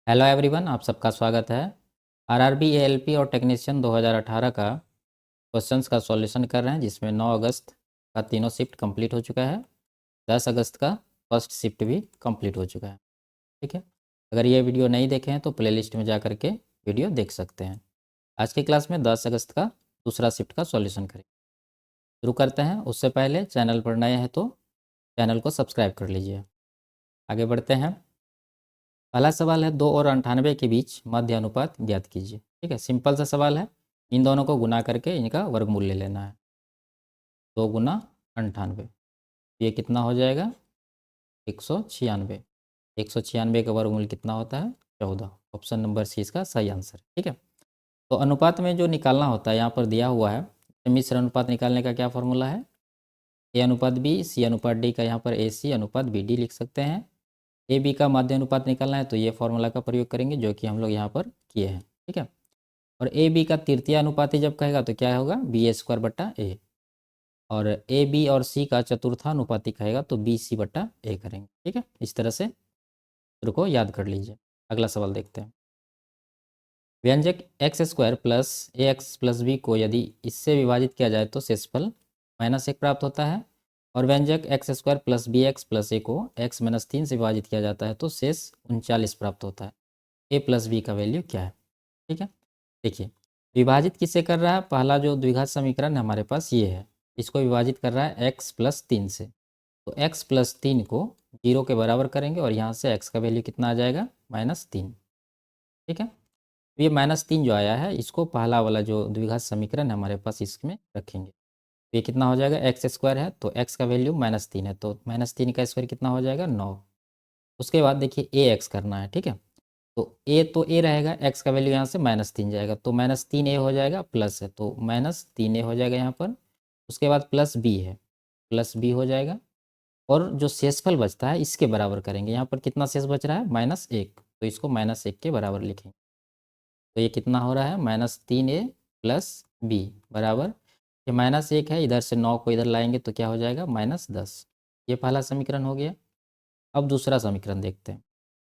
Hello everyone, आप सबका स्वागत है। आरआरबी एएलपी और टेक्नीशियन 2018 का क्वेश्चंस का सॉल्यूशन कर रहे हैं, जिसमें 9 अगस्त का तीनों शिफ्ट कंप्लीट हो चुका है। 10 अगस्त का फर्स्ट शिफ्ट भी कंप्लीट हो चुका है। ठीक है, अगर ये वीडियो नहीं देखे हैं तो प्लेलिस्ट में जा कर के वीडियो देख सकते हैं। आज की क्लास में 10 अगस्त का दूसरा शिफ्ट का सॉल्यूशन करेंगे। शुरू करते हैं। उससे पहले चैनल पर नए हैं तो चैनल को सब्सक्राइब कर लीजिए। आगे बढ़ते हैं। पहला सवाल है, 2 और 98 के बीच मध्य अनुपात ज्ञात कीजिए। ठीक है, सिंपल सा सवाल है। इन दोनों को गुना करके इनका वर्गमूल ले लेना है। 2 गुना 98, ये कितना हो जाएगा? 196। 196 का वर्गमूल कितना होता है? 14। ऑप्शन नंबर सी इसका सही आंसर है। ठीक है, तो अनुपात में जो निकालना होता है यहाँ पर दिया हुआ है। मिश्र अनुपात निकालने का क्या फॉर्मूला है? ए अनुपात बी, सी अनुपात डी का यहाँ पर ए सी अनुपात बी डी लिख सकते हैं। ए बी का माध्य अनुपात निकालना है तो ये फॉर्मूला का प्रयोग करेंगे, जो कि हम लोग यहाँ पर किए हैं। ठीक है, और ए बी का तृतीय अनुपाती जब कहेगा तो क्या होगा? बी ए स्क्वायर बट्टा ए। और ए बी और सी का चतुर्थानुपाती कहेगा तो बी सी बट्टा ए करेंगे। ठीक है, इस तरह से सूत्र को याद कर लीजिए। अगला सवाल देखते हैं। व्यंजक एक्स स्क्वायर प्लस ए एक्स प्लस बी को यदि इससे विभाजित किया जाए तो शेषफल -1 प्राप्त होता है। और व्यंजक x square plus b x plus a को एक्स -3 से विभाजित किया जाता है तो शेष 39 प्राप्त होता है। ए प्लस बी का वैल्यू क्या है? ठीक है, देखिए विभाजित किससे कर रहा है? पहला जो द्विघात समीकरण है हमारे पास ये है, इसको विभाजित कर रहा है x+3 से। तो x+3 को 0 के बराबर करेंगे और यहाँ से x का वैल्यू कितना आ जाएगा? -3। ठीक है, तो ये -3 जो आया है इसको पहला वाला जो द्विघात समीकरण है हमारे पास इसमें रखेंगे। तो ये कितना हो जाएगा? एक्स स्क्वायर है तो x का वैल्यू -3 है, तो -3 का स्क्वायर कितना हो जाएगा? 9। उसके बाद देखिए ए एक्स करना है। ठीक है, तो ए रहेगा, एक्स का वैल्यू यहाँ से -3 जाएगा तो -3 ए हो जाएगा, प्लस है तो -3 ए हो जाएगा यहाँ पर। उसके बाद प्लस बी है, प्लस बी हो जाएगा। और जो शेषफल बचता है इसके बराबर करेंगे। यहाँ पर कितना शेष बच रहा है? -1, तो इसको -1 के बराबर लिखेंगे। तो ये कितना हो रहा है? -3 ए प्लस बी बराबर, ये -1 है, इधर से 9 को इधर लाएंगे तो क्या हो जाएगा? -10। ये पहला समीकरण हो गया। अब दूसरा समीकरण देखते हैं।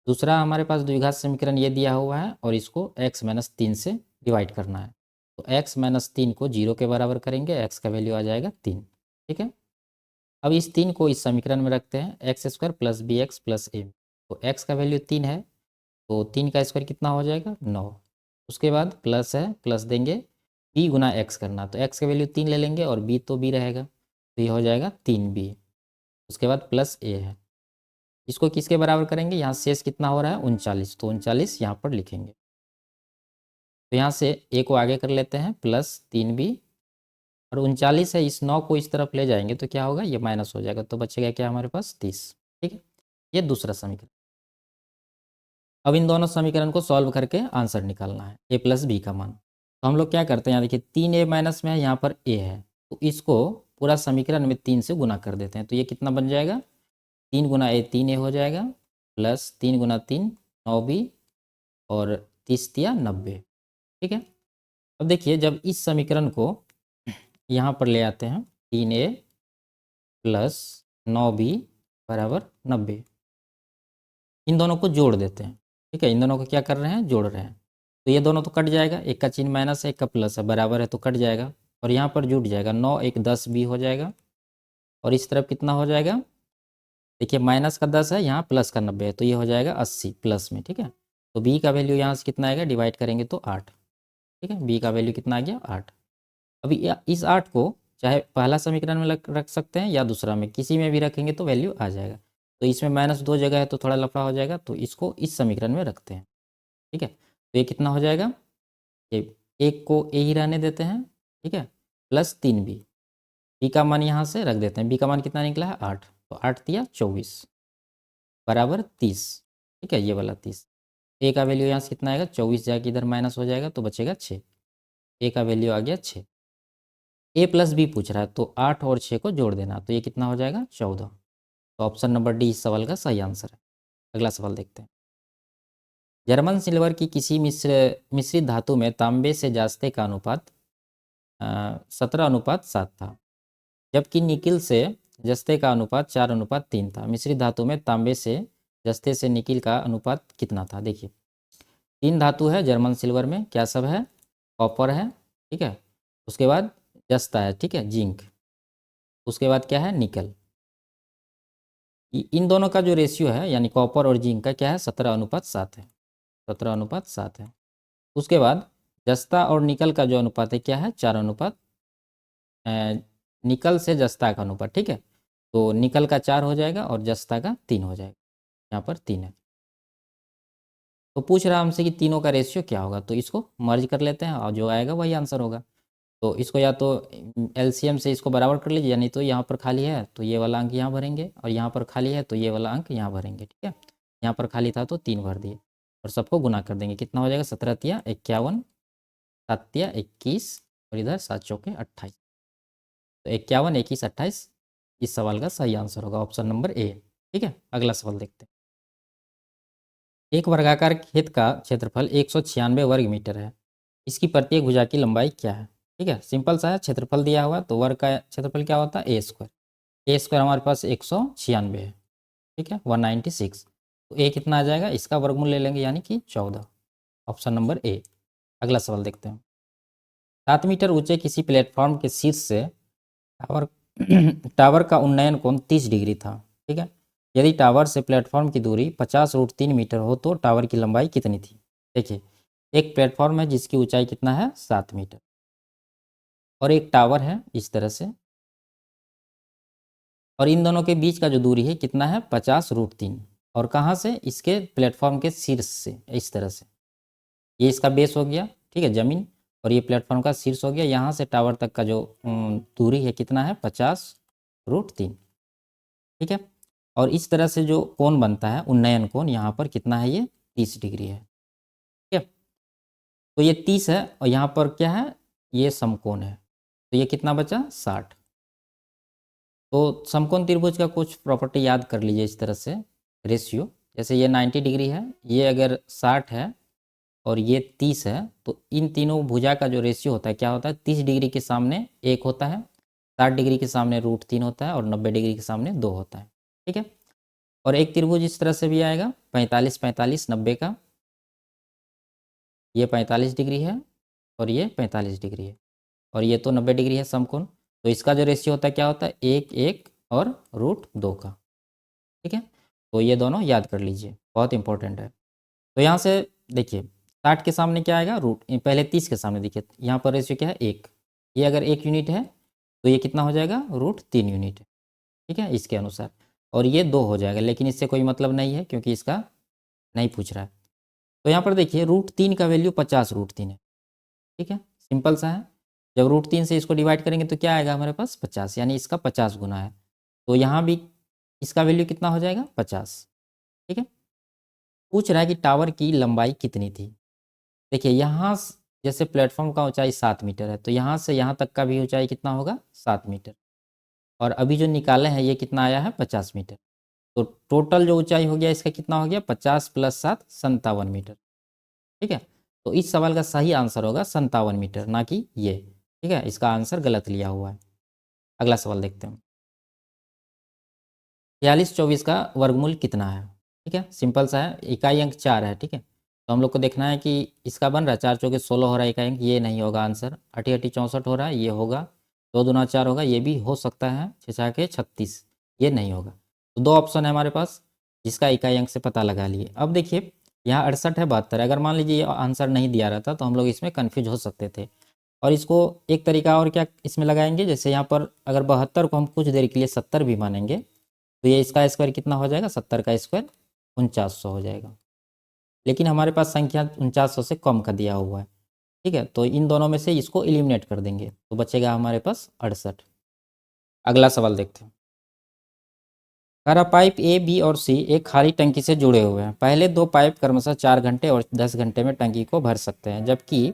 दूसरा हमारे पास द्विघात समीकरण ये दिया हुआ है और इसको x-3 से डिवाइड करना है। तो x-3 को 0 के बराबर करेंगे, x का वैल्यू आ जाएगा 3। ठीक है, अब इस 3 को इस समीकरण में रखते हैं, x square plus b x plus a. तो x का वैल्यू 3 है तो 3 का स्क्वायर कितना हो जाएगा? 9। उसके बाद प्लस है, प्लस देंगे, b गुना x करना, तो x का वैल्यू 3 ले लेंगे और b तो b रहेगा तो ये हो जाएगा 3b। उसके बाद प्लस a है, इसको किसके बराबर करेंगे? यहाँ शेष कितना हो रहा है? 39, तो 39 यहाँ पर लिखेंगे। तो यहाँ से ए को आगे कर लेते हैं, +3b और 39 है, इस 9 को इस तरफ ले जाएंगे तो क्या होगा? ये माइनस हो जाएगा तो बचेगा क्या हमारे पास? 30। ठीक है, ये दूसरा समीकरण। अब इन दोनों समीकरण को सॉल्व करके आंसर निकालना है, ए प्लस बी का मान। तो हम लोग क्या करते हैं, यहाँ देखिए 3a माइनस में है, यहाँ पर a है, तो इसको पूरा समीकरण में 3 से गुना कर देते हैं। तो ये कितना बन जाएगा? 3 गुना a 3a हो जाएगा, प्लस 3 गुना 3 9b और 30 तिया 90। ठीक है, अब देखिए जब इस समीकरण को यहाँ पर ले आते हैं, 3a प्लस 9b बराबर 90, इन दोनों को जोड़ देते हैं। ठीक है, इन दोनों को क्या कर रहे हैं? जोड़ रहे हैं। तो ये दोनों तो कट जाएगा, एक का चिन्ह माइनस है, एक का प्लस है, बराबर है तो कट जाएगा और यहाँ पर जुट जाएगा, 9 1 10 b हो जाएगा। और इस तरफ कितना हो जाएगा? देखिए माइनस का 10 है, यहाँ प्लस का 90 है, तो ये हो जाएगा 80 प्लस में। ठीक है, तो b का वैल्यू यहाँ से कितना आएगा? डिवाइड करेंगे तो 8। ठीक है, b का वैल्यू कितना आ गया? 8। अभी इस 8 को चाहे पहला समीकरण में रख सकते हैं या दूसरा में, किसी में भी रखेंगे तो वैल्यू आ जाएगा। तो इसमें -2 जगह है तो थोड़ा लफड़ा हो जाएगा, तो इसको इस समीकरण में रखते हैं। ठीक है, तो ये कितना हो जाएगा? ये एक को ए ही रहने देते हैं। ठीक है, प्लस 3b, बी का मान यहाँ से रख देते हैं। बी का मान कितना निकला है? 8, तो 8 तिया 24 बराबर 30। ठीक है, ये वाला 30। ए का वैल्यू यहाँ से कितना आएगा? 24 जाके इधर माइनस हो जाएगा तो बचेगा 6। ए का वैल्यू आ गया 6। ए प्लस बी पूछ रहा है तो 8 और 6 को जोड़ देना, तो ये कितना हो जाएगा? 14। तो ऑप्शन नंबर डी इस सवाल का सही आंसर है। अगला सवाल देखते हैं। जर्मन सिल्वर की किसी मिश्रित धातु में तांबे से जास्ते का अनुपात 17:7 था, जबकि निकिल से जस्ते का अनुपात 4:3 था। मिश्रित धातु में तांबे से जस्ते से निकिल का अनुपात कितना था? देखिए तीन धातु है जर्मन सिल्वर में, क्या सब है? कॉपर है, ठीक है, उसके बाद जस्ता है, ठीक है, जिंक, उसके बाद क्या है? निकल। इन दोनों का जो रेशियो है यानी कॉपर और जिंक का क्या है? 17:7 है, 17:7 है। उसके बाद जस्ता और निकल का जो अनुपात है क्या है? 4 निकल से जस्ता का अनुपात, ठीक है, तो निकल का 4 हो जाएगा और जस्ता का 3 हो जाएगा, यहाँ पर 3 है। तो पूछ रहा हमसे कि तीनों का रेशियो क्या होगा, तो इसको मर्ज कर लेते हैं और जो आएगा वही आंसर होगा। तो इसको या तो एलसीएम से इसको बराबर कर लीजिए, यानी तो यहाँ पर खाली है तो ये वाला अंक यहाँ भरेंगे और यहाँ पर खाली है तो ये वाला अंक यहाँ भरेंगे, ठीक है। यहाँ पर खाली था तो 3 भर दिए और सबको गुना कर देंगे, कितना हो जाएगा? 17×51, 7×21 और इधर 7×4=28। तो 51, 21, 28 इस सवाल का सही आंसर होगा, ऑप्शन नंबर ए, ठीक है। अगला सवाल देखते हैं। एक वर्गाकार खेत का क्षेत्रफल 196 वर्ग मीटर है, इसकी प्रत्येक भुजा की लंबाई क्या है? ठीक है, सिंपल सा है, क्षेत्रफल दिया हुआ तो वर्ग का क्षेत्रफल क्या होता है? ए स्क्वायर। ए स्क्वायर हमारे पास 196 है, ठीक है, 196। तो ए कितना आ जाएगा? इसका वर्गमूल ले लेंगे यानी कि 14, ऑप्शन नंबर ए। अगला सवाल देखते हैं। 7 मीटर ऊंचे किसी प्लेटफॉर्म के शीर्ष से टावर टावर का उन्नयन कोण 30 डिग्री था, ठीक है। यदि टावर से प्लेटफॉर्म की दूरी 50√3 मीटर हो तो टावर की लंबाई कितनी थी? देखिए, एक प्लेटफॉर्म है जिसकी ऊंचाई कितना है? 7 मीटर, और एक टावर है इस तरह से, और इन दोनों के बीच का जो दूरी है कितना है? 50√3। और कहाँ से? इसके प्लेटफॉर्म के शीर्ष से, इस तरह से। ये इसका बेस हो गया, ठीक है, ज़मीन, और ये प्लेटफॉर्म का शीर्ष हो गया। यहाँ से टावर तक का जो दूरी है कितना है? 50√3, ठीक है। और इस तरह से जो कोण बनता है उन्नयन कोण, यहाँ पर कितना है? ये 30 डिग्री है, ठीक है। तो ये 30 है और यहाँ पर क्या है? ये समकोण है, तो ये कितना बचा? 60। तो समकोण त्रिभुज का कुछ प्रॉपर्टी याद कर लीजिए इस तरह से, रेशियो। जैसे ये 90 डिग्री है, ये अगर 60 है और ये 30 है, तो इन तीनों भुजा का जो रेशियो होता है क्या होता है? 30 डिग्री के सामने 1 होता है, 60 डिग्री के सामने √3 होता है और 90 डिग्री के सामने 2 होता है, ठीक है। और एक त्रिभुज इस तरह से भी आएगा, 45, 45, 90 का, ये 45 डिग्री है और ये 45 डिग्री है, और ये तो 90 डिग्री है समकोण। तो इसका जो रेशियो होता है क्या होता है? 1, 1 और √2 का, ठीक है। तो ये दोनों याद कर लीजिए, बहुत इंपॉर्टेंट है। तो यहाँ से देखिए, 60 के सामने क्या आएगा? पहले 30 के सामने देखिए, यहाँ पर रेशियो क्या है? 1। ये अगर 1 यूनिट है तो ये कितना हो जाएगा? √3 यूनिट है, ठीक है, इसके अनुसार। और ये 2 हो जाएगा, लेकिन इससे कोई मतलब नहीं है क्योंकि इसका नहीं पूछ रहा है। तो यहाँ पर देखिए, √3 का वैल्यू 50√3 है, ठीक है, सिंपल सा है। जब √3 से इसको डिवाइड करेंगे तो क्या आएगा हमारे पास? 50, यानी इसका 50 गुना है। तो यहाँ भी इसका वैल्यू कितना हो जाएगा? 50, ठीक है। पूछ रहा है कि टावर की लंबाई कितनी थी। देखिए, यहाँ जैसे प्लेटफॉर्म का ऊंचाई 7 मीटर है, तो यहाँ से यहाँ तक का भी ऊंचाई कितना होगा? 7 मीटर। और अभी जो निकाले हैं ये कितना आया है? 50 मीटर। तो टोटल जो ऊंचाई हो गया इसका कितना हो गया? 50 + 7 57 मीटर, ठीक है। तो इस सवाल का सही आंसर होगा 57 मीटर, ना कि ये, ठीक है। इसका आंसर गलत लिया हुआ है। अगला सवाल देखते हैं। 46/24 का वर्गमूल कितना है? ठीक है, सिंपल सा है, इकाई अंक 4 है, ठीक है। तो हम लोग को देखना है कि इसका बन रहा है 4 चौके 16 हो रहा है इकाई अंक, ये नहीं होगा आंसर। 8 8 64 हो रहा है, ये होगा। 2 दूना 4 होगा, ये भी हो सकता है। 6 6 36, ये नहीं होगा। तो 2 ऑप्शन है हमारे पास जिसका इकाई अंक से पता लगा लिए। अब देखिए, यहाँ 68 है, 72 है। अगर मान लीजिए ये आंसर नहीं दिया रहता तो हम लोग इसमें कन्फ्यूज हो सकते थे। और इसको एक तरीका और क्या इसमें लगाएंगे, जैसे यहाँ पर अगर 72 को हम कुछ देर के लिए 70 भी मानेंगे तो ये इसका स्क्वायर कितना हो जाएगा? 70 का स्क्वायर 4900 हो जाएगा। लेकिन हमारे पास संख्या 4900 से कम का दिया हुआ है, ठीक है। तो इन दोनों में से इसको एलिमिनेट कर देंगे तो बचेगा हमारे पास 68। अगला सवाल देखते हैं। हरा पाइप ए, बी और सी एक खाली टंकी से जुड़े हुए हैं। पहले 2 पाइप क्रमशः 4 घंटे और 10 घंटे में टंकी को भर सकते हैं, जबकि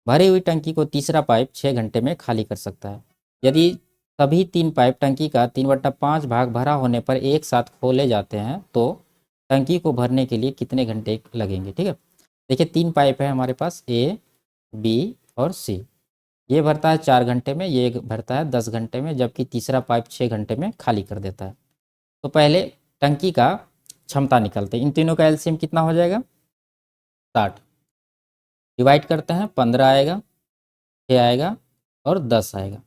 भरी हुई टंकी को तीसरा पाइप 6 घंटे में खाली कर सकता है। यदि सभी 3 पाइप टंकी का 3/5 भाग भरा होने पर एक साथ खोले जाते हैं तो टंकी को भरने के लिए कितने घंटे लगेंगे? ठीक है, देखिए 3 पाइप है हमारे पास, ए, बी और सी। ये भरता है 4 घंटे में, ये भरता है 10 घंटे में, जबकि तीसरा पाइप 6 घंटे में खाली कर देता है। तो पहले टंकी का क्षमता निकालते हैं। इन तीनों का एलसीएम कितना हो जाएगा? 60। डिवाइड करते हैं, 15 आएगा, 6 आएगा और 10 आएगा।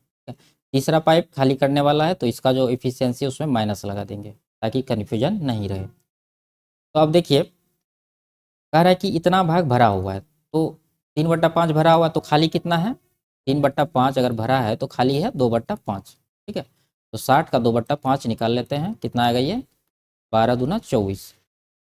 तीसरा पाइप खाली करने वाला है तो इसका जो इफिशियंसी है उसमें माइनस लगा देंगे ताकि कन्फ्यूजन नहीं रहे। तो अब देखिए कह रहा है कि इतना भाग भरा हुआ है, तो 3/5 भरा हुआ है तो खाली कितना है, 3/5 अगर भरा है तो खाली है 2/5। ठीक है, तो 60 का 2/5 निकाल लेते हैं, कितना आएगा ये 12 दूना 24,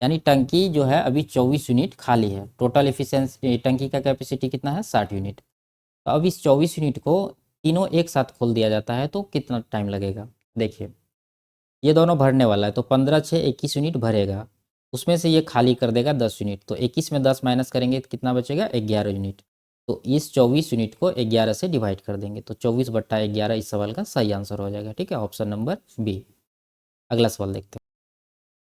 यानी टंकी जो है अभी 24 यूनिट खाली है। टोटल इफिशियंसी टंकी का कैपेसिटी कितना है 60 यूनिट। तो अब इस 24 यूनिट को तीनों एक साथ खोल दिया जाता है तो कितना टाइम लगेगा। देखिए ये दोनों भरने वाला है तो 15 6 21 यूनिट भरेगा, उसमें से ये खाली कर देगा 10 यूनिट, तो 21 में 10 माइनस करेंगे तो कितना बचेगा 11 यूनिट। तो इस 24 यूनिट को 11 से डिवाइड कर देंगे तो 24/11 इस सवाल का सही आंसर हो जाएगा। ठीक है, ऑप्शन नंबर बी। अगला सवाल देखते हैं।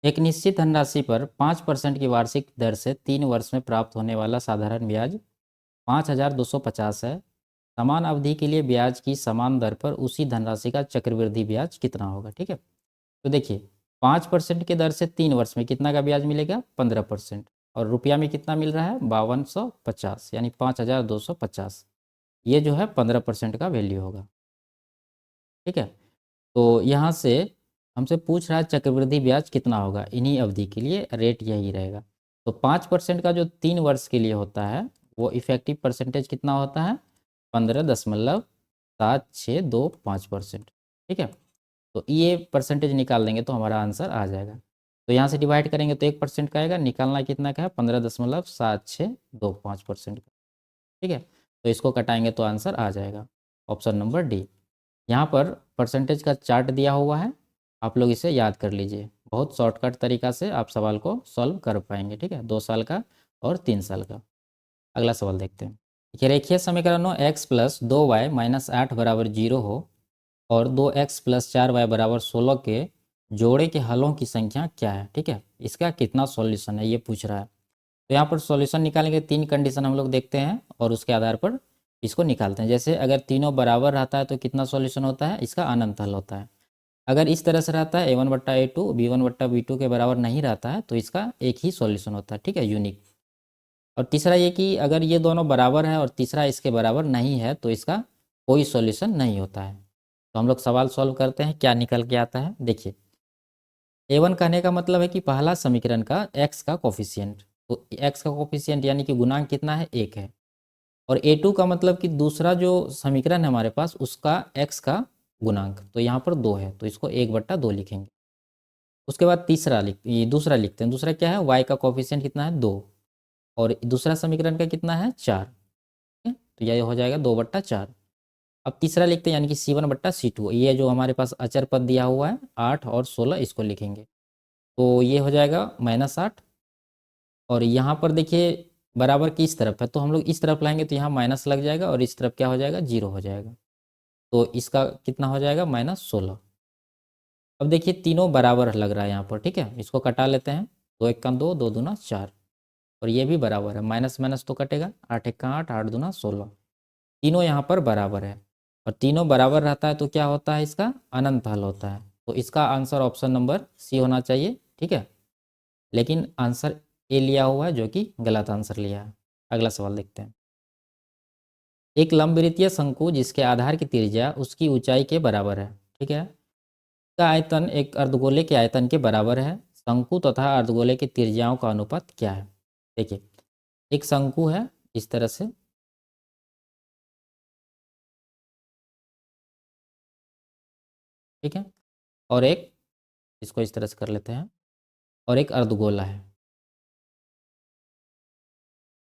एक निश्चित धनराशि पर 5% की वार्षिक दर से 3 वर्ष में प्राप्त होने वाला साधारण ब्याज 5,250 है। समान अवधि के लिए ब्याज की समान दर पर उसी धनराशि का चक्रवृद्धि ब्याज कितना होगा। ठीक है, तो देखिए 5% के दर से 3 वर्ष में कितना का ब्याज मिलेगा 15%, और रुपया में कितना मिल रहा है 5250, यानी 5250। ये जो है 15% का वैल्यू होगा। ठीक है, तो यहाँ से हमसे पूछ रहा है चक्रवृद्धि ब्याज कितना होगा इन्हीं अवधि के लिए, रेट यही रहेगा। तो 5% का जो 3 वर्ष के लिए होता है वो इफेक्टिव परसेंटेज कितना होता है 15.7625%। ठीक है, तो ये परसेंटेज निकाल देंगे तो हमारा आंसर आ जाएगा। तो यहाँ से डिवाइड करेंगे तो 1% का आएगा, निकालना कितना का है 15.7625% का। ठीक है, तो इसको कटाएंगे तो आंसर आ जाएगा ऑप्शन नंबर डी। यहाँ पर परसेंटेज का चार्ट दिया हुआ है, आप लोग इसे याद कर लीजिए, बहुत शॉर्टकट तरीका से आप सवाल को सॉल्व कर पाएंगे। ठीक है, 2 साल का और 3 साल का। अगला सवाल देखते हैं। देखिए रेखीय समीकरणों x प्लस 2y माइनस 8 बराबर 0 हो और 2x प्लस 4y बराबर 16 के जोड़े के हलों की संख्या क्या है। ठीक है, इसका कितना सॉल्यूशन है ये पूछ रहा है। तो यहाँ पर सॉल्यूशन निकालेंगे, 3 कंडीशन हम लोग देखते हैं और उसके आधार पर इसको निकालते हैं। जैसे अगर तीनों बराबर रहता है तो कितना सॉल्यूशन होता है, इसका अनंत हल होता है। अगर इस तरह से रहता है a1/a2 b1/b2 के बराबर नहीं रहता है तो इसका एक ही सॉल्यूशन होता है। ठीक है, यूनिक। और तीसरा ये कि अगर ये दोनों बराबर है और तीसरा इसके बराबर नहीं है तो इसका कोई सॉल्यूशन नहीं होता है। तो हम लोग सवाल सॉल्व करते हैं, क्या निकल के आता है। देखिए a1 कहने का मतलब है कि पहला समीकरण का x का कोफिशिएंट, तो x का कोफिशिएंट यानी कि गुणांक कितना है 1 है। और a2 का मतलब कि दूसरा जो समीकरण है हमारे पास उसका x का गुणांक, तो यहाँ पर 2 है तो इसको 1/2 लिखेंगे। उसके बाद दूसरा लिखते हैं, दूसरा क्या है y का कोफिशिएंट कितना है 2 और दूसरा समीकरण का कितना है 4। ठीक है, तो यह हो जाएगा 2/4। अब तीसरा लिखते हैं यानी कि C1/C2, ये जो हमारे पास अचर पद दिया हुआ है 8 और 16 इसको लिखेंगे तो ये हो जाएगा -8। और यहाँ पर देखिए बराबर किस तरफ है तो हम लोग इस तरफ लाएंगे तो यहाँ माइनस लग जाएगा और इस तरफ क्या हो जाएगा 0 हो जाएगा, तो इसका कितना हो जाएगा -16। अब देखिए तीनों बराबर लग रहा है यहाँ पर। ठीक है, इसको कटा लेते हैं, 2 1 का 2, 2 दूना 4 और ये भी बराबर है, माइनस माइनस तो कटेगा, 8 1 का 8, 8 दूना 16। तीनों यहाँ पर बराबर है और तीनों बराबर रहता है तो क्या होता है इसका अनंत हल होता है। तो इसका आंसर ऑप्शन नंबर सी होना चाहिए। ठीक है, लेकिन आंसर ए लिया हुआ है जो कि गलत आंसर लिया है। अगला सवाल देखते हैं। एक लंबवृत्तीय शंकु जिसके आधार की त्रिज्या उसकी ऊंचाई के बराबर है। ठीक है, का आयतन एक अर्धगोले के आयतन के बराबर है। शंकु तथा अर्धगोले की त्रिज्याओं का अनुपात क्या है। देखिए एक शंकु है इस तरह से, ठीक है, और एक इसको इस तरह से कर लेते हैं और एक अर्धगोला है,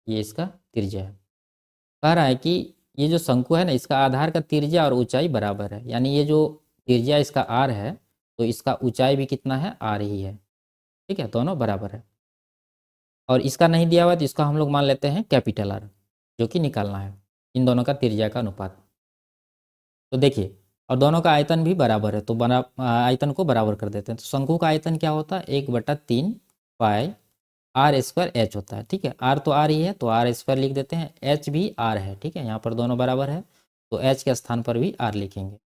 ये इसका त्रिज्या है। कह रहा है कि ये जो शंकु है ना इसका आधार का त्रिज्या और ऊंचाई बराबर है, यानी ये जो त्रिज्या इसका आर है तो इसका ऊंचाई भी कितना है आर ही है। ठीक है, दोनों बराबर है और इसका नहीं दिया हुआ तो इसका हम लोग मान लेते हैं कैपिटल आर, जो कि निकालना है इन दोनों का त्रिज्या का अनुपात। तो देखिए और दोनों का आयतन भी बराबर है तो आयतन को बराबर कर देते हैं। तो शंकु का आयतन क्या होता है 1/3 पाई आर स्क्वायर एच होता है। ठीक है, आर तो आर ही है तो आर स्क्वायर लिख देते हैं, एच भी आर है। ठीक है, यहाँ पर दोनों बराबर है तो एच के स्थान पर भी आर लिखेंगे।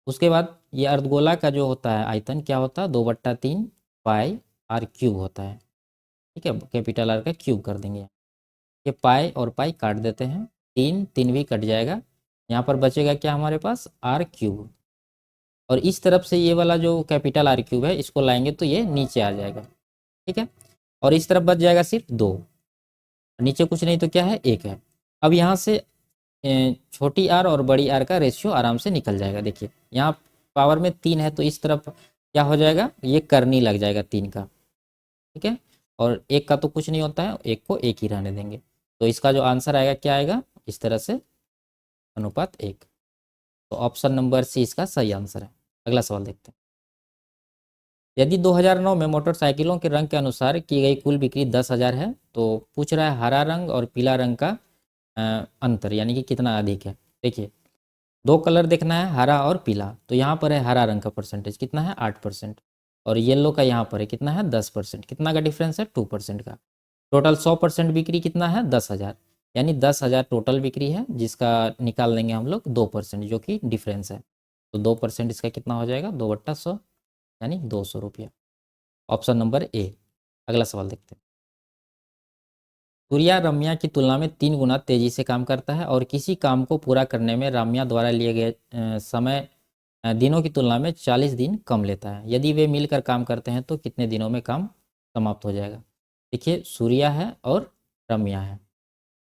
उसके बाद ये अर्धगोला का जो होता है आयतन क्या होता है 2/3 पाई आर क्यूब होता है। ठीक है, कैपिटल आर का क्यूब कर देंगे। ये पाई और पाई काट देते हैं, 3 भी कट जाएगा। यहाँ पर बचेगा क्या हमारे पास, आर क्यूब। और इस तरफ से ये वाला जो कैपिटल आर क्यूब है इसको लाएंगे तो ये नीचे आ जाएगा, ठीक है। और इस तरफ बच जाएगा सिर्फ 2, नीचे कुछ नहीं तो क्या है, 1 है। अब यहाँ से छोटी आर और बड़ी आर का रेशियो आराम से निकल जाएगा। देखिए यहाँ पावर में 3 है तो इस तरफ क्या हो जाएगा, ये करनी लग जाएगा 3 का, ठीक है। और 1 का तो कुछ नहीं होता है, 1 को 1 ही रहने देंगे। तो इसका जो आंसर आएगा क्या आएगा, इस तरह से अनुपात 1। तो ऑप्शन नंबर सी इसका सही आंसर है। अगला सवाल देखते हैं। यदि 2009 में मोटरसाइकिलों के रंग के अनुसार की गई कुल बिक्री 10,000 है तो पूछ रहा है हरा रंग और पीला रंग का अंतर यानी कि कितना अधिक है। देखिए 2 कलर देखना है, हरा और पीला। तो यहाँ पर है हरा रंग का परसेंटेज कितना है, 8%। और येलो का यहाँ पर है कितना है, 10%। कितना का डिफरेंस है, 2% का। टोटल 100% बिक्री कितना है, 10,000। यानी 10,000 टोटल बिक्री है, जिसका निकाल लेंगे हम लोग 2% जो कि डिफरेंस है। तो 2% इसका कितना हो जाएगा, 2/100 यानी 200 रुपया। Option number A. अगला सवाल देखते हैं। सूर्या रम्या की तुलना में 3 गुना तेजी से काम करता है और किसी काम को पूरा करने में रम्या द्वारा लिए गए समय दिनों की तुलना में 40 दिन कम लेता है। यदि वे मिलकर काम करते हैं तो कितने दिनों में काम समाप्त हो जाएगा। देखिए सूर्या है और रम्या है,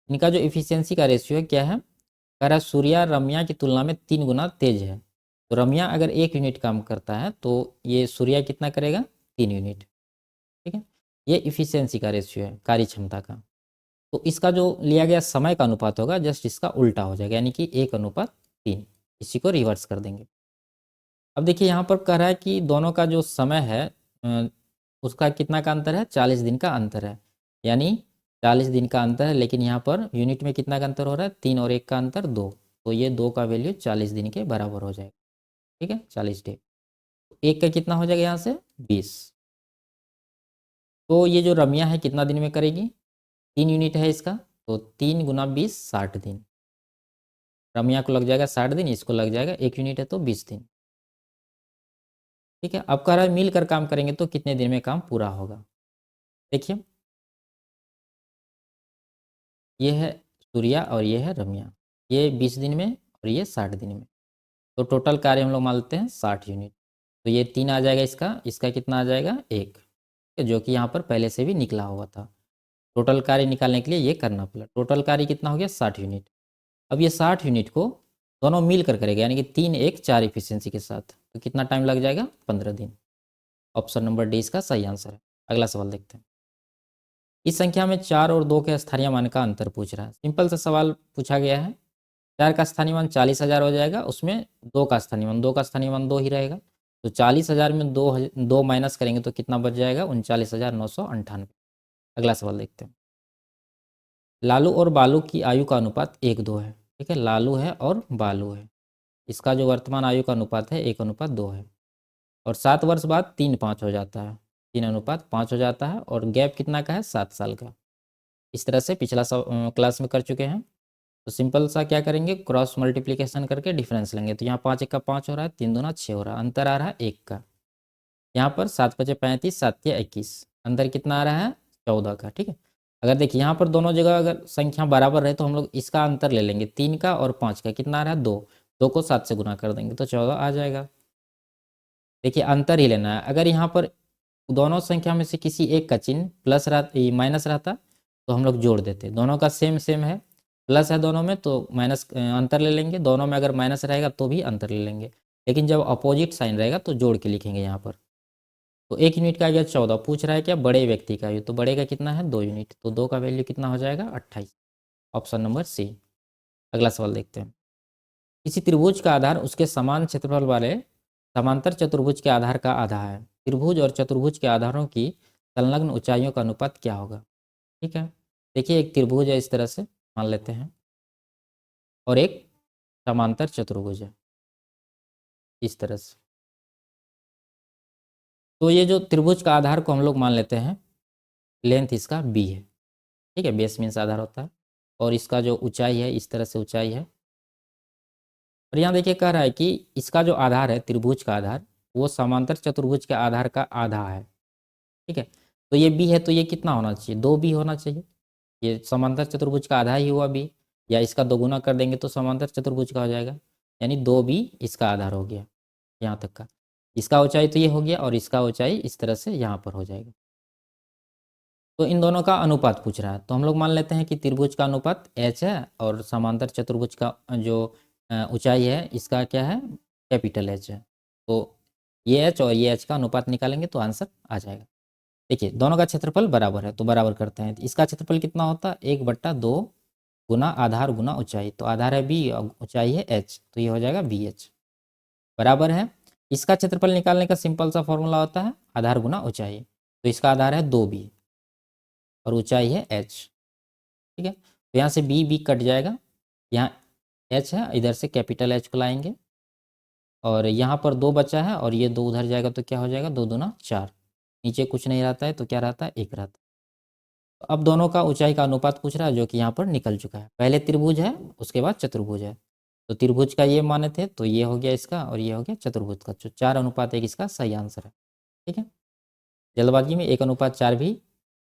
इनका जो इफिशियंसी का रेशियो है क्या है, कह रहा है सूर्या रम्या की तुलना में 3 गुना तेज है। तो रम्या अगर 1 यूनिट काम करता है तो ये सूर्या कितना करेगा, 3 यूनिट, ठीक है। ये इफिशियंसी का रेशियो है, कार्य क्षमता का। तो इसका जो लिया गया समय का अनुपात होगा जस्ट इसका उल्टा हो जाएगा, यानी कि 1:3। इसी को रिवर्स कर देंगे। अब देखिए यहाँ पर कह रहा है कि दोनों का जो समय है उसका कितना का अंतर है, 40 दिन का अंतर है। यानी 40 दिन का अंतर है, लेकिन यहाँ पर यूनिट में कितना का अंतर हो रहा है, 3 और 1 का अंतर 2। तो ये 2 का वैल्यू 40 दिन के बराबर हो जाएगा, ठीक है, 40 डे। 1 का कितना हो जाएगा यहाँ से, 20। तो ये जो रम्या है कितना दिन में करेगी, 3 यूनिट है इसका, तो 3 गुना 20 60 दिन। रम्या को लग जाएगा 60 दिन, इसको लग जाएगा 1 यूनिट है तो 20 दिन, ठीक है। अब कह रहा है मिलकर काम करेंगे तो कितने दिन में काम पूरा होगा। देखिए ये है सूर्या और ये है रम्या, ये 20 दिन में और ये 60 दिन में। तो टोटल कार्य हम लोग मान लेते हैं 60 यूनिट। तो ये 3 आ जाएगा, इसका कितना आ जाएगा, 1, जो कि यहाँ पर पहले से भी निकला हुआ था। टोटल कार्य निकालने के लिए ये करना पड़ा। टोटल कार्य कितना हो गया, 60 यूनिट। अब ये 60 यूनिट को दोनों मिलकर करेगा, यानी कि 3 1 4 इफिशियंसी के साथ। तो कितना टाइम लग जाएगा, 15 दिन। ऑप्शन नंबर डी इसका सही आंसर है। अगला सवाल देखते हैं। इस संख्या में 4 और 2 के स्थानीय मान का अंतर पूछ रहा है। सिंपल सा सवाल पूछा गया है। 4 का स्थानीय मान 40,000 हो जाएगा, उसमें 2 का स्थानीय मान 2 ही रहेगा। तो 40,000 में 2 माइनस करेंगे तो कितना बच जाएगा, 39,998। अगला सवाल देखते हैं। लालू और बालू की आयु का अनुपात 1:2 है, ठीक है। लालू है और बालू है, इसका जो वर्तमान आयु का अनुपात है 1:2 है। और 7 वर्ष बाद 3:5 हो जाता है, 3:5 हो जाता है। और गैप कितना का है, 7 साल का। इस तरह से पिछला क्लास में कर चुके हैं। तो सिंपल सा क्या करेंगे, क्रॉस मल्टीप्लिकेशन करके डिफरेंस लेंगे। तो यहाँ 5 1 का 5 हो रहा है, 3 दूना 6 हो रहा है, अंतर आ रहा है 1 का। यहाँ पर 7 5 35, 7 तिया 21, अंतर कितना आ रहा है, 14 का, ठीक है। अगर देखिए यहाँ पर दोनों जगह अगर संख्या बराबर रहे तो हम लोग इसका अंतर ले लेंगे, 3 का और 5 का, कितना आ रहा है, 2। 2 को 7 से गुना कर देंगे तो 14 आ जाएगा। देखिए अंतर ही लेना है। अगर यहाँ पर दोनों संख्या में से किसी एक का चिन्ह प्लस माइनस रहता तो हम लोग जोड़ देते। दोनों का सेम सेम है, प्लस है दोनों में तो माइनस अंतर ले लेंगे। दोनों में अगर माइनस रहेगा तो भी अंतर ले लेंगे, लेकिन जब अपोजिट साइन रहेगा तो जोड़ के लिखेंगे यहाँ पर। तो 1 यूनिट का आ गया 14। पूछ रहा है क्या, बड़े व्यक्ति का आयु, तो बड़े का कितना है, 2 यूनिट। तो 2 का वैल्यू कितना हो जाएगा, 28। Option number C. अगला सवाल देखते हैं। किसी त्रिभुज का आधार उसके समान क्षेत्रफल वाले समांतर चतुर्भुज के आधार का आधा है। त्रिभुज और चतुर्भुज के आधारों की संलग्न ऊंचाइयों का अनुपात क्या होगा, ठीक है। देखिए एक त्रिभुज है, इस तरह से मान लेते हैं, और एक समांतर चतुर्भुज है इस तरह से। तो ये जो त्रिभुज का आधार को हम लोग मान लेते हैं, लेंथ इसका बी है, ठीक है। बेस मीन्स आधार होता है। और इसका जो ऊंचाई है इस तरह से ऊंचाई है। और यहाँ देखिए कह रहा है कि इसका जो आधार है त्रिभुज का आधार वो समांतर चतुर्भुज के आधार का आधा है, ठीक है। तो ये बी है तो ये कितना होना चाहिए, 2b होना चाहिए। ये समांतर चतुर्भुज का आधा ही हुआ बी, या इसका दोगुना कर देंगे तो समांतर चतुर्भुज का हो जाएगा, यानी 2b इसका आधार हो गया यहाँ तक का। इसका ऊंचाई तो ये हो गया और इसका ऊंचाई इस तरह से यहाँ पर हो जाएगा। तो इन दोनों का अनुपात पूछ रहा है, तो हम लोग मान लेते हैं कि त्रिभुज का अनुपात h है और समांतर चतुर्भुज का जो ऊंचाई है इसका क्या है, कैपिटल H है। तो ये h और ये h का अनुपात निकालेंगे तो आंसर आ जाएगा। देखिए दोनों का क्षेत्रफल बराबर है तो बराबर करते हैं। इसका क्षेत्रफल कितना होता है, 1/2 गुना आधार गुना ऊंचाई, तो आधार है b और ऊंचाई है h, तो ये हो जाएगा BH बराबर है। इसका क्षेत्रफल निकालने का सिंपल सा फॉर्मूला होता है आधार गुना ऊंचाई, तो इसका आधार है 2b और ऊंचाई है h। ठीक है, तो यहाँ से b कट जाएगा, यहाँ h है, इधर से कैपिटल H को लाएंगे और यहाँ पर 2 बचा है और ये 2 उधर जाएगा तो क्या हो जाएगा, 2 दूना 4, नीचे कुछ नहीं रहता है तो क्या रहता है, 1 रहता है। तो अब दोनों का ऊंचाई का अनुपात पूछ रहा है जो कि यहाँ पर निकल चुका है। पहले त्रिभुज है उसके बाद चतुर्भुज है, तो त्रिभुज का ये माने थे तो ये हो गया इसका और ये हो गया चतुर्भुज का, जो 4:1 इसका सही आंसर है। ठीक है, जल्दबाजी में 1:4 भी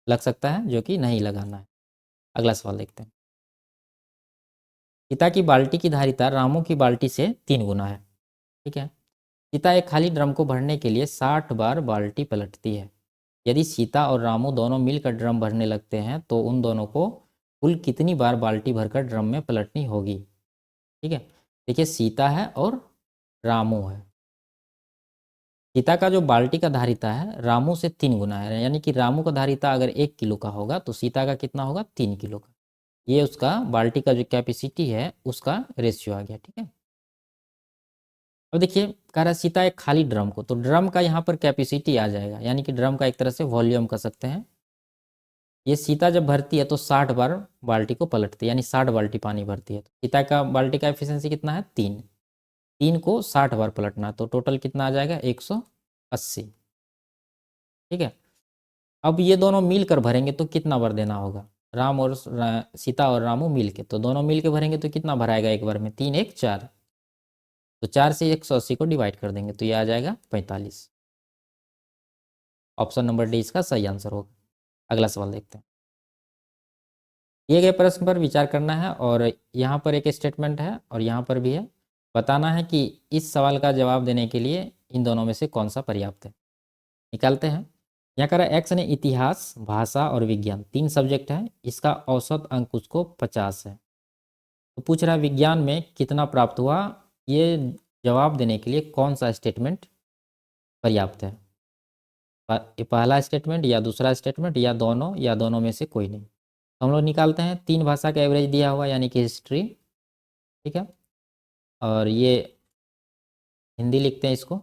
लग सकता है जो कि नहीं लगाना है। अगला सवाल देखते हैं। सीता की बाल्टी की धारिता रामू की बाल्टी से 3 गुना है। ठीक है, सीता एक खाली ड्रम को भरने के लिए 60 बार बाल्टी पलटती है। यदि सीता और रामू दोनों मिलकर ड्रम भरने लगते हैं तो उन दोनों को कुल कितनी बार बाल्टी भरकर ड्रम में पलटनी होगी। ठीक है, देखिए सीता है और रामू है। सीता का जो बाल्टी का धारिता है रामू से 3 गुना है, यानी कि रामू का धारिता अगर 1 किलो का होगा तो सीता का कितना होगा, 3 किलो का। ये उसका बाल्टी का जो कैपेसिटी है उसका रेशियो आ गया। ठीक है, अब देखिए कह रहा है सीता एक खाली ड्रम को, तो ड्रम का यहाँ पर कैपेसिटी आ जाएगा, यानी कि ड्रम का एक तरह से वॉल्यूम कर सकते हैं। ये सीता जब भरती है तो 60 बार बाल्टी को पलटती है, यानी 60 बाल्टी पानी भरती है। तो सीता का बाल्टी का एफिशिएंसी कितना है, 3, 3 को 60 बार पलटना, तो टोटल कितना आ जाएगा, 180। ठीक है, अब ये दोनों मिलकर भरेंगे तो कितना बार देना होगा, राम और सीता और रामू मिल के, तो दोनों मिल के भरेंगे तो कितना भराएगा एक बार में, 3 1 4, तो 4 से 180 को डिवाइड कर देंगे तो ये आ जाएगा 45। ऑप्शन नंबर डी इसका सही आंसर होगा। अगला सवाल देखते हैं। दिए गए प्रश्न पर विचार करना है और यहाँ पर एक स्टेटमेंट है और यहाँ पर भी है। बताना है कि इस सवाल का जवाब देने के लिए इन दोनों में से कौन सा पर्याप्त है। निकालते हैं। यहाँ कह रहा है एक्स ने इतिहास, भाषा और विज्ञान 3 सब्जेक्ट है, इसका औसत अंक उसको 50 है। तो पूछ रहा है विज्ञान में कितना प्राप्त हुआ, ये जवाब देने के लिए कौन सा स्टेटमेंट पर्याप्त है। पहला स्टेटमेंट या दूसरा स्टेटमेंट या दोनों में से कोई नहीं। तो हम लोग निकालते हैं। 3 भाषा का एवरेज दिया हुआ यानी कि हिस्ट्री। ठीक है, और ये हिंदी लिखते हैं इसको,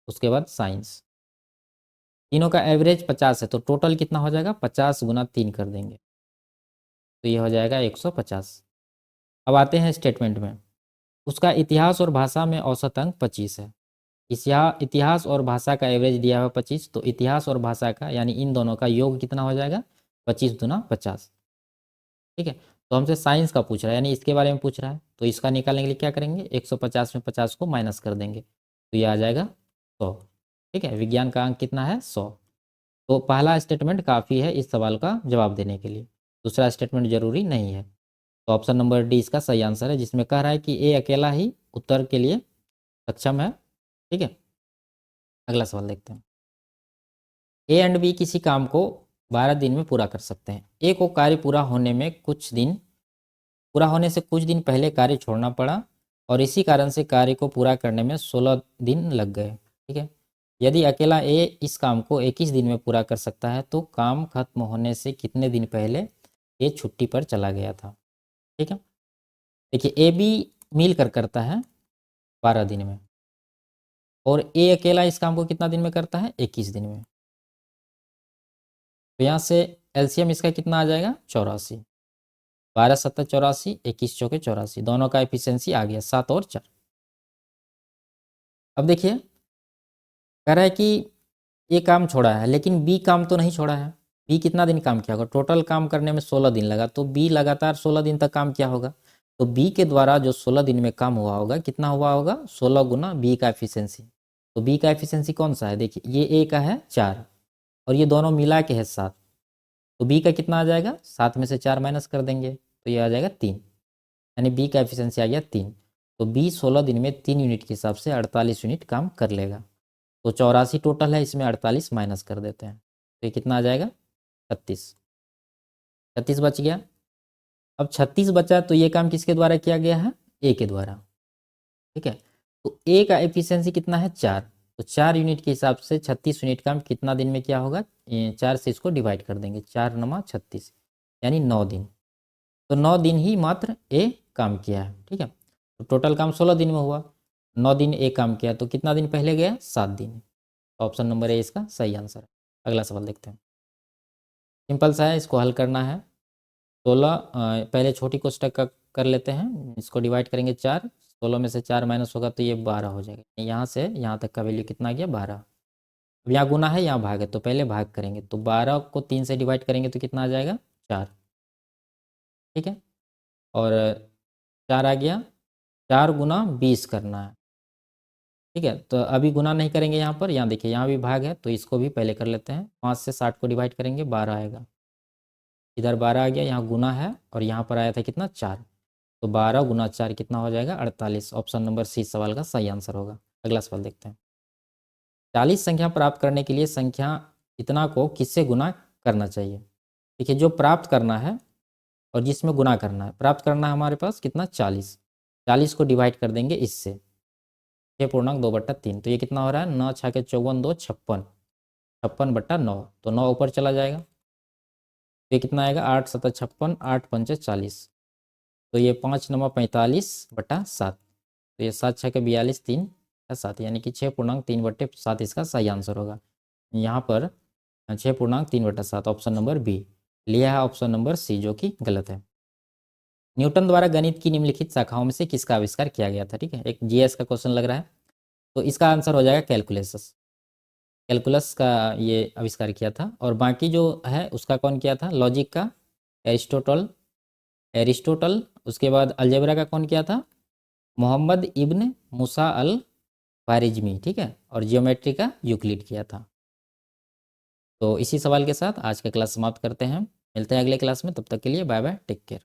उसके बाद साइंस। तीनों का एवरेज 50 है तो टोटल कितना हो जाएगा, 50 गुना 3 कर देंगे तो ये हो जाएगा 150। अब आते हैं स्टेटमेंट में। उसका इतिहास और भाषा में औसत अंक 25 है। इतिहास और भाषा का एवरेज दिया हुआ 25, तो इतिहास और भाषा का यानी इन दोनों का योग कितना हो जाएगा, 25 दूना 50। ठीक है, तो हमसे साइंस का पूछ रहा है यानी इसके बारे में पूछ रहा है, तो इसका निकालने के लिए क्या करेंगे, 150 में 50 को माइनस कर देंगे तो ये आ जाएगा 100। ठीक है, विज्ञान का अंक कितना है, 100। तो पहला स्टेटमेंट काफ़ी है इस सवाल का जवाब देने के लिए, दूसरा स्टेटमेंट जरूरी नहीं है। तो ऑप्शन नंबर डी इसका सही आंसर है, जिसमें कह रहा है कि ए अकेला ही उत्तर के लिए सक्षम है। ठीक है, अगला सवाल देखते हैं। ए एंड बी किसी काम को 12 दिन में पूरा कर सकते हैं। ए को कार्य पूरा होने से कुछ दिन पहले कार्य छोड़ना पड़ा और इसी कारण से कार्य को पूरा करने में 16 दिन लग गए। ठीक है, यदि अकेला ए इस काम को 21 दिन में पूरा कर सकता है तो काम खत्म होने से कितने दिन पहले ए छुट्टी पर चला गया था। ठीक है, देखिए ए बी मिल कर करता है 12 दिन में और ए अकेला इस काम को कितना दिन में करता है, 21 दिन में। तो यहाँ से एलसीएम इसका कितना आ जाएगा, 84। 12 7 84, 21 चौके 84, दोनों का एफिशिएंसी आ गया 7 और 4। अब देखिए कह रहा है कि ये काम छोड़ा है लेकिन बी काम तो नहीं छोड़ा है। बी कितना दिन काम किया होगा, टोटल काम करने में 16 दिन लगा, तो बी लगातार 16 दिन तक काम किया होगा। तो बी के द्वारा जो 16 दिन में काम हुआ होगा कितना हुआ होगा, 16 गुना बी का एफिशिएंसी। तो बी का एफिशिएंसी कौन सा है, देखिए ये ए का है 4 और ये दोनों मिला के है 7, तो बी का कितना आ जाएगा, 7 में से 4 माइनस कर देंगे तो ये आ जाएगा 3, यानी बी का एफिशिएंसी आ गया 3। तो बी 16 दिन में 3 यूनिट के हिसाब से 48 यूनिट काम कर लेगा। तो 84 टोटल है, इसमें 48 माइनस कर देते हैं तो ये कितना आ जाएगा 36, 36 बच गया। अब 36 बचा तो ये काम किसके द्वारा किया गया है, ए के द्वारा, ठीक है। तो ए का एफिशिएंसी कितना है 4, तो 4 यूनिट के हिसाब से 36 यूनिट काम कितना दिन में क्या होगा, 4 से इसको डिवाइड कर देंगे, 4 नमा 36 यानी 9 दिन। तो 9 दिन ही मात्र ए काम किया है, ठीक है। तो टोटल काम 16 दिन में हुआ, 9 दिन ए काम किया तो कितना दिन पहले गया, 7 दिन। ऑप्शन नंबर ए इसका सही आंसर है। अगला सवाल देखते हैं, सिंपल सा है, इसको हल करना है। 16 पहले छोटी कोष्टक का कर लेते हैं, इसको डिवाइड करेंगे 4, 16 में से 4 माइनस होगा तो ये 12 हो जाएगा। यहाँ से यहाँ तक का वैल्यू कितना गया 12। अब यहाँ गुना है यहाँ भाग है तो पहले भाग करेंगे, तो 12 को 3 से डिवाइड करेंगे तो कितना आ जाएगा 4, ठीक है। और 4 आ गया, 4 गुना 20 करना है, ठीक है। तो अभी गुना नहीं करेंगे यहाँ पर, यहाँ देखिए यहाँ भी भाग है तो इसको भी पहले कर लेते हैं। 5 से 60 को डिवाइड करेंगे 12 आएगा, इधर 12 आ गया, यहाँ गुना है और यहाँ पर आया था कितना 4, तो 12 गुना 4 कितना हो जाएगा 48। ऑप्शन नंबर सी सवाल का सही आंसर होगा। अगला सवाल देखते हैं, 40 संख्या प्राप्त करने के लिए संख्या इतना को किससे गुना करना चाहिए। देखिए जो प्राप्त करना है और जिसमें गुना करना है, प्राप्त करना है हमारे पास कितना 40, 40 को डिवाइड कर देंगे इससे 6.2/3, तो ये कितना हो रहा है 9 6 के 54 2 56, 56/9, तो 9 ऊपर चला जाएगा तो ये कितना आएगा 8 7 56, 8 5 40, तो ये 5 9 45/7, तो ये 7 6 के 42 3 7, यानी कि 6.3/7 इसका सही आंसर होगा। यहाँ पर 6.3/7 ऑप्शन नंबर बी लिया है, ऑप्शन नंबर सी जो कि गलत है। न्यूटन द्वारा गणित की निम्नलिखित शाखाओं में से किसका आविष्कार किया गया था, ठीक है। एक जीएस का क्वेश्चन लग रहा है, तो इसका आंसर हो जाएगा कैलकुलस, कैलकुलस का ये आविष्कार किया था। और बाकी जो है उसका कौन किया था, लॉजिक का एरिस्टोटल, एरिस्टोटल। उसके बाद अलजेब्रा का कौन किया था, मोहम्मद इब्न मूसा अल ख्वारिज़मी, ठीक है। और जियोमेट्री का यूक्लिड किया था। तो इसी सवाल के साथ आज का क्लास समाप्त करते हैं, मिलते हैं अगले क्लास में, तब तक के लिए बाय बाय, टेक केयर।